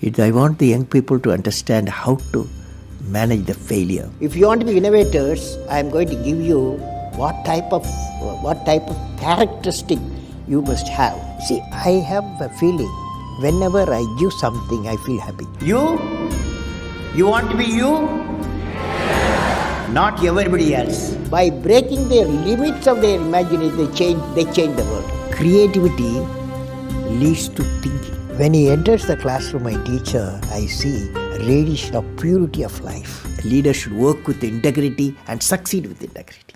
I want the young people to understand how to manage the failure. If you want to be innovators, I am going to give you what type of characteristic you must have. See, I have a feeling whenever I give something, I feel happy. You want to be you? Not everybody else. By breaking the limits of their imagination, they change the world. Creativity leads to thinking. When he enters the classroom, my teacher, I see a radiation of purity of life. A leader should work with integrity and succeed with integrity.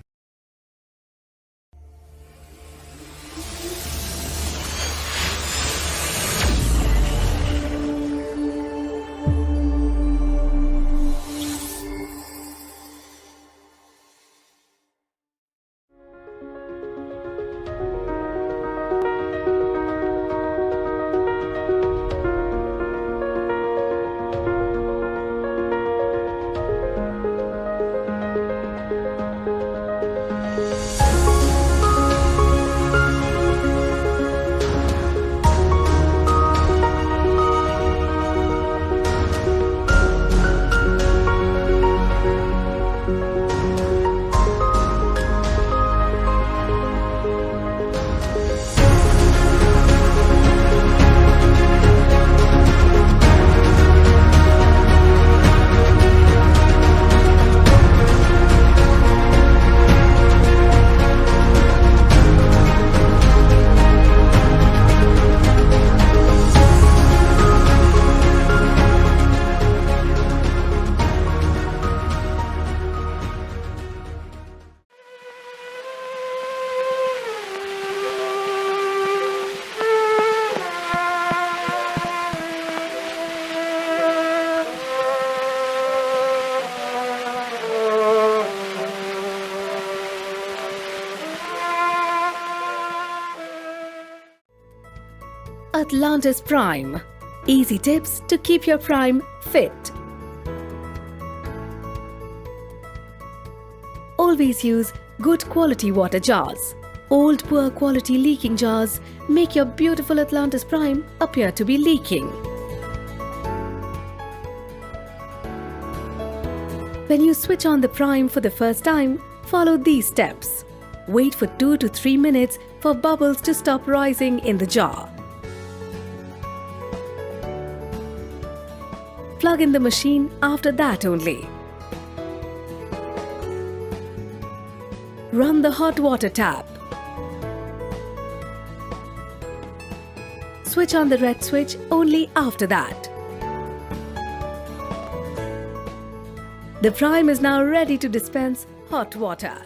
Atlantis Prime. Easy tips to keep your prime fit. Always use good quality water jars. Old poor quality leaking jars make your beautiful Atlantis Prime appear to be leaking. When you switch on the prime for the first time, follow these steps. Wait for 2 to 3 minutes for bubbles to stop rising in the jar. Plug in the machine after that only. Run the hot water tap. Switch on the red switch only after that. The prime is now ready to dispense hot water.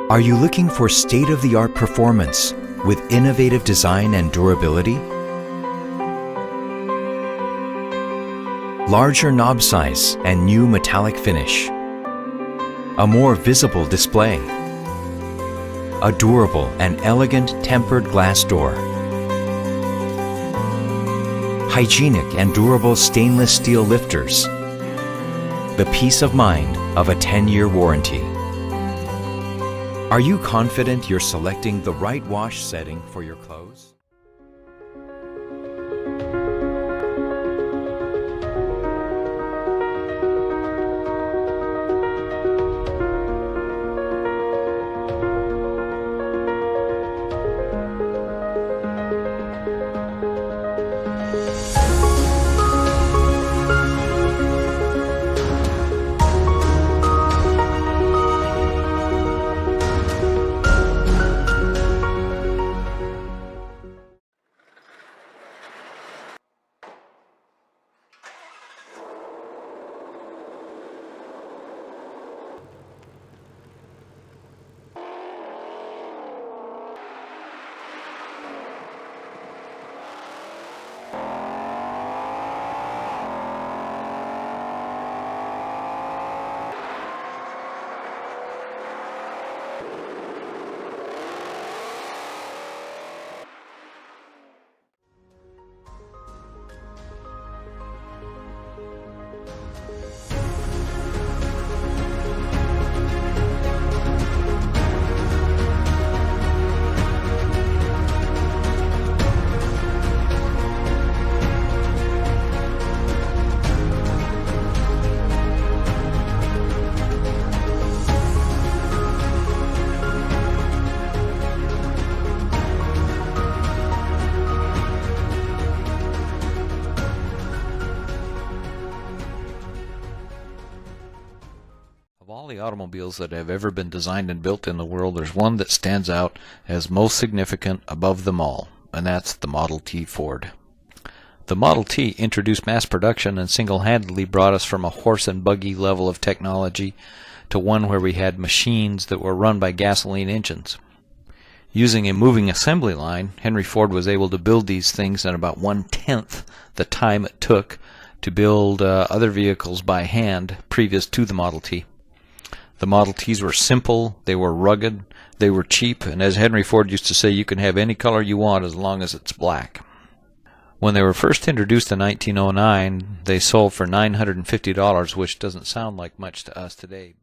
Are you looking for state-of-the-art performance with innovative design and durability? Larger knob size and new metallic finish. A more visible display. A durable and elegant tempered glass door. Hygienic and durable stainless steel lifters. The peace of mind of a 10-year warranty. Are you confident you're selecting the right wash setting for your clothes? automobiles that have ever been designed and built in the world, there's one that stands out as most significant above them all, and that's the Model T Ford. The Model T introduced mass production and single-handedly brought us from a horse and buggy level of technology to one where we had machines that were run by gasoline engines. Using a moving assembly line, Henry Ford was able to build these things in about 1/10 the time it took to build other vehicles by hand previous to the Model T. The Model Ts were simple, they were rugged, they were cheap, and as Henry Ford used to say, you can have any color you want as long as it's black. When they were first introduced in 1909, they sold for $950, which doesn't sound like much to us today.